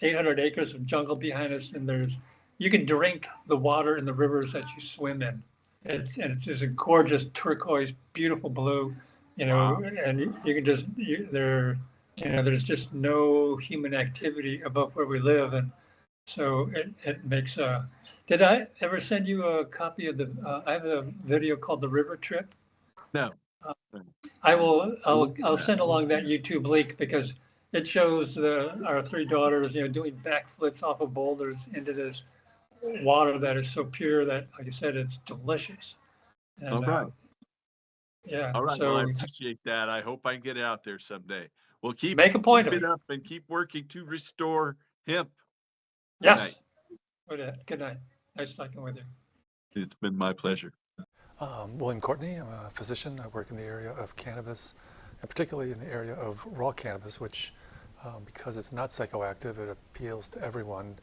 800 acres of jungle behind us, and you can drink the water in the rivers that you swim in. It's just a gorgeous turquoise, beautiful blue, and you can just there's just no human activity above where we live, and so it makes Did I ever send you a copy of I have a video called The River Trip? No. I'll send along that YouTube link because it shows our three daughters, doing backflips off of boulders into this water that is so pure that, like I said, it's delicious. And, all right. All right. So, well, I appreciate that. I hope I can get out there someday. We'll make a point of it up and keep working to restore hemp. Yes. Good night. Nice talking with you. It's been my pleasure. William Courtney. I'm a physician. I work in the area of cannabis, and particularly in the area of raw cannabis, which, because it's not psychoactive, it appeals to everyone.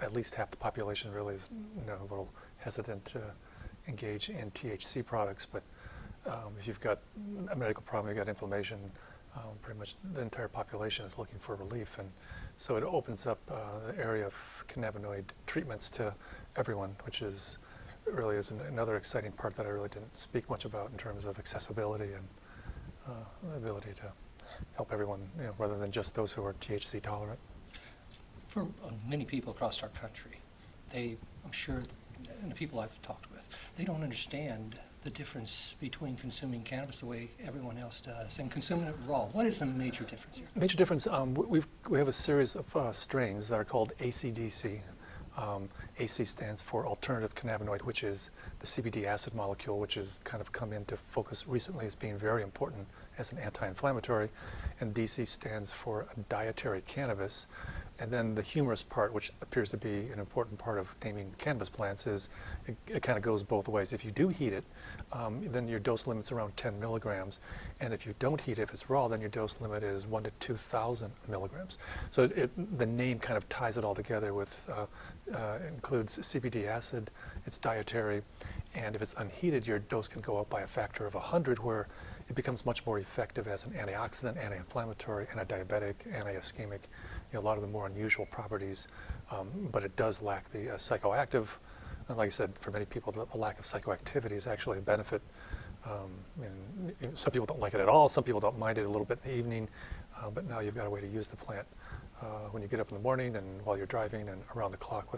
At least half the population really is a little hesitant to engage in THC products, but if you've got a medical problem, you've got inflammation, pretty much the entire population is looking for relief. And so it opens up the area of cannabinoid treatments to everyone, which is another exciting part that I really didn't speak much about in terms of accessibility and the ability to help everyone, rather than just those who are THC tolerant. For many people across our country, I'm sure, and the people I've talked with, they don't understand the difference between consuming cannabis the way everyone else does and consuming it raw. What is the major difference here? Major difference, we have a series of strains that are called ACDC. AC stands for alternative cannabinoid, which is the CBD acid molecule, which has kind of come into focus recently as being very important as an anti-inflammatory. And DC stands for dietary cannabis. And then the humorous part, which appears to be an important part of naming cannabis plants, is it kind of goes both ways. If you do heat it, then your dose limit's around 10 milligrams. And if you don't heat it, if it's raw, then your dose limit is 1,000 to 2,000 milligrams. So the name kind of ties it all together with, includes CBD acid, it's dietary, and if it's unheated, your dose can go up by a factor of 100, where it becomes much more effective as an antioxidant, anti-inflammatory, anti-diabetic, anti-ischemic, a lot of the more unusual properties, but it does lack the psychoactive. And like I said, for many people, the lack of psychoactivity is actually a benefit. And some people don't like it at all. Some people don't mind it a little bit in the evening, but now you've got a way to use the plant when you get up in the morning and while you're driving and around the clock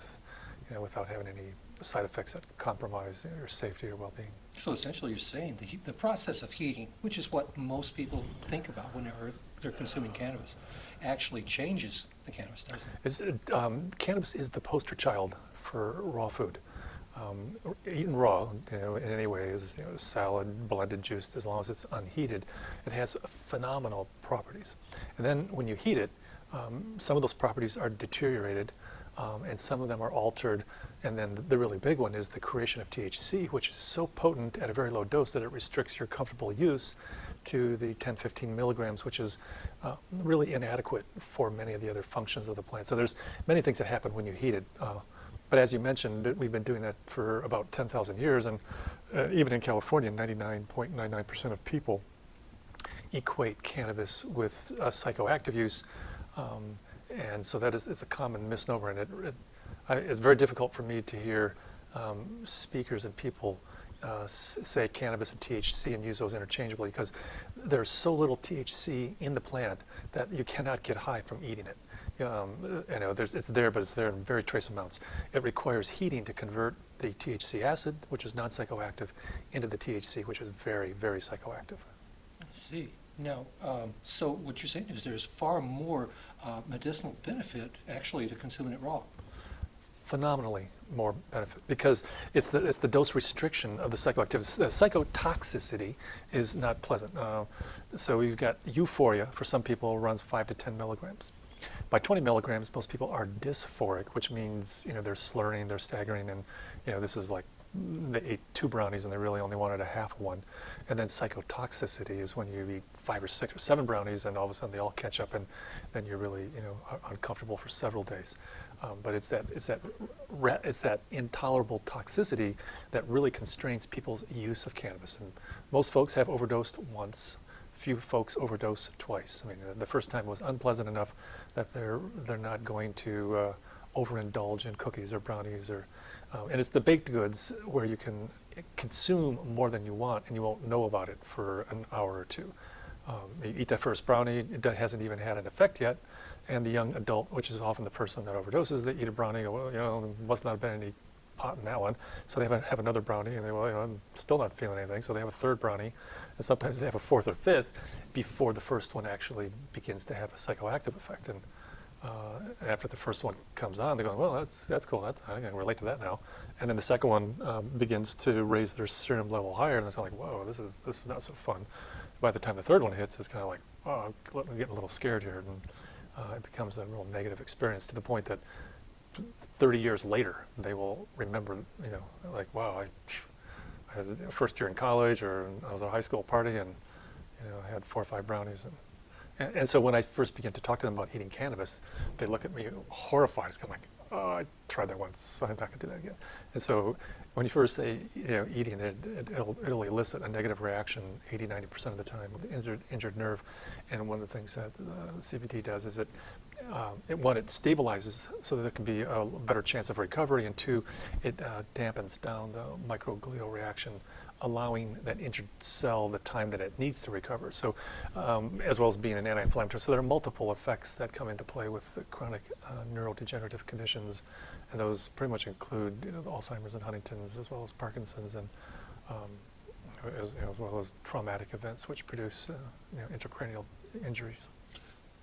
without having any side effects that compromise your safety or well-being. So essentially you're saying the process of heating, which is what most people think about whenever they're consuming cannabis, actually changes the cannabis, doesn't it? Cannabis is the poster child for raw food. Eaten raw, in any way, is salad, blended juice, as long as it's unheated, it has phenomenal properties. And then when you heat it, some of those properties are deteriorated and some of them are altered. And then the really big one is the creation of THC, which is so potent at a very low dose that it restricts your comfortable use to the 10, 15 milligrams, which is really inadequate for many of the other functions of the plant. So there's many things that happen when you heat it. But as you mentioned, we've been doing that for about 10,000 years, and even in California, 99.99% of people equate cannabis with psychoactive use, and so it's a common misnomer, and it's very difficult for me to hear speakers and people say cannabis and THC and use those interchangeably, because there's so little THC in the plant that you cannot get high from eating it. It's there, but it's there in very trace amounts. It requires heating to convert the THC acid, which is non-psychoactive, into the THC, which is very, very psychoactive. I see. Now, so what you're saying is there's far more medicinal benefit actually to consuming it raw. Phenomenally more benefit, because it's the dose restriction of the psychoactivity. The psychotoxicity is not pleasant. So you've got euphoria, for some people, runs 5 to 10 milligrams. By 20 milligrams, most people are dysphoric, which means they're slurring, they're staggering, and this is like they ate 2 brownies and they really only wanted a half one. And then psychotoxicity is when you eat 5 or 6 or 7 brownies and all of a sudden they all catch up, and then you're really uncomfortable for several days. But it's that intolerable toxicity that really constrains people's use of cannabis. And most folks have overdosed once. Few folks overdose twice. I mean, the first time was unpleasant enough that they're not going to overindulge in cookies or brownies, and it's the baked goods where you can consume more than you want and you won't know about it for an hour or two. You eat that first brownie, it hasn't even had an effect yet, and the young adult, which is often the person that overdoses, they eat a brownie, well, there must not have been any pot in that one, so they have another brownie, and I'm still not feeling anything, so they have a third brownie, and sometimes they have a fourth or fifth before the first one actually begins to have a psychoactive effect. And after the first one comes on, they're going, well, that's cool, I can relate to that now. And then the second one begins to raise their serum level higher, and it's like, whoa, this is not so fun. By the time the third one hits, it's kind of like, oh, I'm getting a little scared here, and it becomes a real negative experience, to the point that 30 years later, they will remember, like, wow, I was first year in college, or I was at a high school party, and I had 4 or 5 brownies, and so when I first began to talk to them about eating cannabis, they look at me horrified. It's kind of like, oh, I tried that once, so I'm not going to do that again. And so when you first say, eating, it'll elicit a negative reaction 80-90% of the time, injured nerve. And one of the things that CBD does is one, it stabilizes so that there can be a better chance of recovery, and 2, it dampens down the microglial reaction, allowing that injured cell the time that it needs to recover. So, as well as being an anti-inflammatory. So there are multiple effects that come into play with the chronic neurodegenerative conditions, and those pretty much include the Alzheimer's and Huntington's, as well as Parkinson's, and as well as traumatic events which produce intracranial injuries.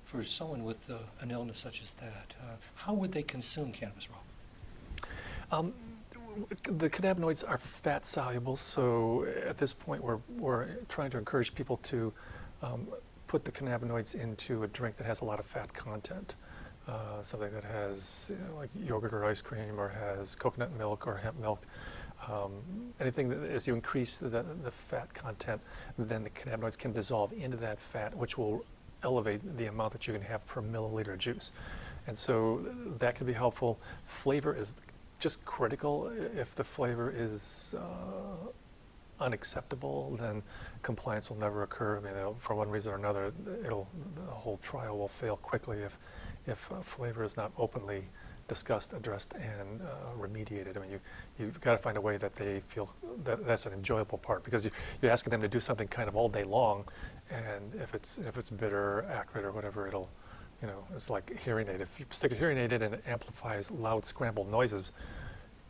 For someone with an illness such as that, how would they consume cannabis raw? The cannabinoids are fat soluble, so at this point we're trying to encourage people to put the cannabinoids into a drink that has a lot of fat content, something that has like yogurt or ice cream, or has coconut milk or hemp milk. Anything that, as you increase the fat content, then the cannabinoids can dissolve into that fat, which will elevate the amount that you can have per milliliter of juice. And so that can be helpful. Flavor is just critical. If the flavor is unacceptable, then compliance will never occur. I mean, for one reason or another, the whole trial will fail quickly if flavor is not openly discussed, addressed, and remediated. I mean, you've got to find a way that they feel that's an enjoyable part, because you're asking them to do something kind of all day long, and if it's bitter, acrid, or whatever, it'll, it's like hearing aid. If you stick a hearing aid in and it amplifies loud scrambled noises,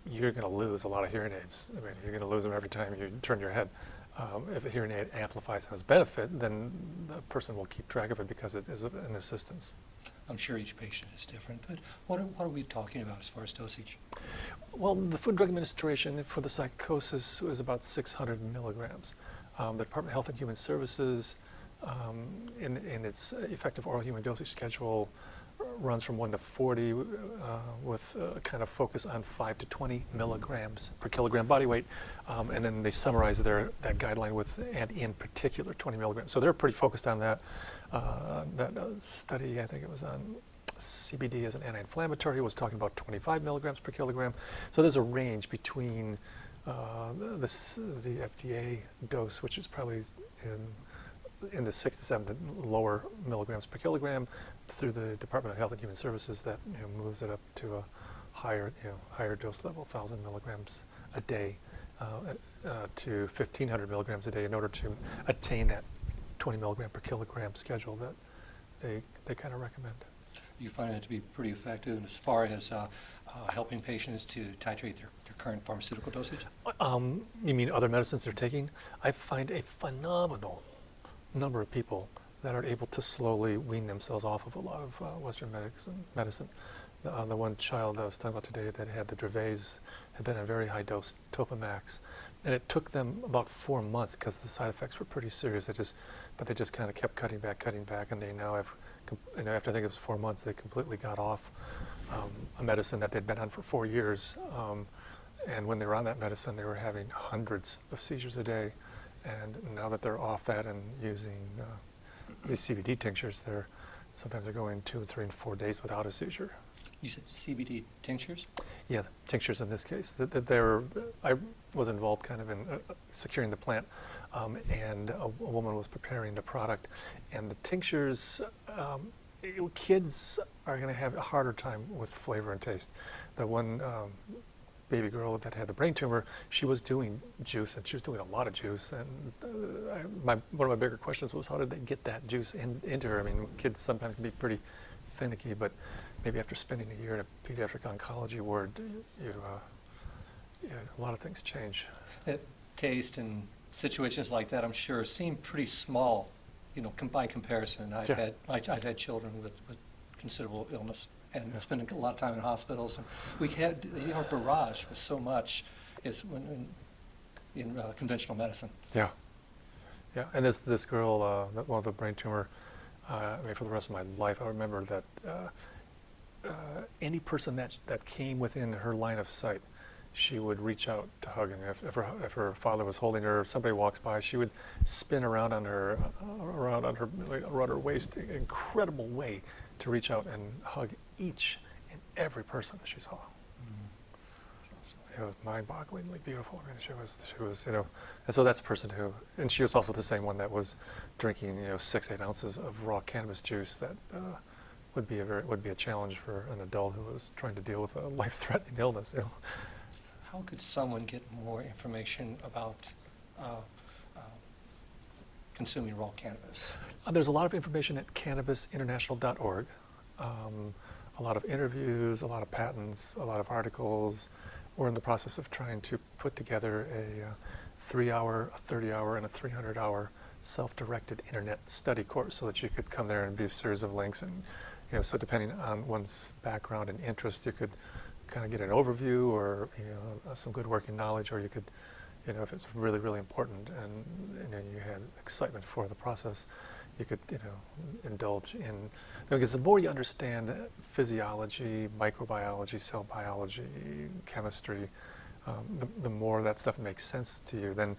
you're going to lose a lot of hearing aids. I mean, you're going to lose them every time you turn your head. If a hearing aid amplifies and has benefit, then the person will keep track of it because it is an assistance. I'm sure each patient is different, but what are we talking about as far as dosage? Well, the Food and Drug Administration for the psychosis was about 600 milligrams. The Department of Health and Human Services, in its effective oral human dosage schedule, runs from 1 to 40 with kind of focus on 5 to 20 milligrams per kilogram body weight. And then they summarize that guideline with, and in particular, 20 milligrams. So they're pretty focused on that. That study, I think it was on CBD as an anti-inflammatory, was talking about 25 milligrams per kilogram. So there's a range between the FDA dose, which is probably in the 6 to 7 to lower milligrams per kilogram, through the Department of Health and Human Services that moves it up to a higher dose level, 1,000 milligrams a day to 1,500 milligrams a day in order to attain that 20 milligram per kilogram schedule that they kind of recommend. You find it to be pretty effective as far as helping patients to titrate their current pharmaceutical dosage? You mean other medicines they're taking? I find a phenomenal number of people that are able to slowly wean themselves off of a lot of Western medicine. The one child I was talking about today that had the Dravet had been a very high dose Topamax, and it took them about 4 months because the side effects were pretty serious. But they just kind of kept cutting back, and they now have, after I think it was 4 months, they completely got off a medicine that they'd been on for 4 years. And when they were on that medicine, they were having hundreds of seizures a day. And now that they're off that and using these CBD tinctures, sometimes they're going 2, 3, and 4 days without a seizure. You said CBD tinctures? Yeah, tinctures in this case. I was involved kind of in securing the plant, and a woman was preparing the product. And the tinctures, kids are going to have a harder time with flavor and taste. The one baby girl that had the brain tumor, she was doing juice, and she was doing a lot of juice. And one of my bigger questions was, how did they get that juice into her? I mean, kids sometimes can be pretty finicky, but maybe after spending a year in a pediatric oncology ward, a lot of things change. Taste and situations like that, I'm sure, seem pretty small, by comparison. I've had children with considerable illness and spending a lot of time in hospitals, and we had our barrage with so much is in conventional medicine. Yeah, and this girl, one of the brain tumor, for the rest of my life, I remember that any person that came within her line of sight, she would reach out to hug. And if her father was holding her, or somebody walks by, she would spin around her waist, an incredible way to reach out and hug each and every person she saw. It was mind-bogglingly beautiful. I mean, she was, and so that's a person who, and she was also the same one that was drinking, 6-8 ounces of raw cannabis juice. That would be a challenge for an adult who was trying to deal with a life-threatening illness. How could someone get more information about consuming raw cannabis? There's a lot of information at cannabisinternational.org. A lot of interviews, a lot of patents, a lot of articles. We're in the process of trying to put together a 3-hour, a 30-hour, and a 300-hour self-directed internet study course so that you could come there and be a series of links. And so depending on one's background and interest, you could kind of get an overview or some good working knowledge, or you could, if it's really, really important and you had excitement for the process, you could, indulge in, because the more you understand physiology, microbiology, cell biology, chemistry, the more that stuff makes sense to you. Then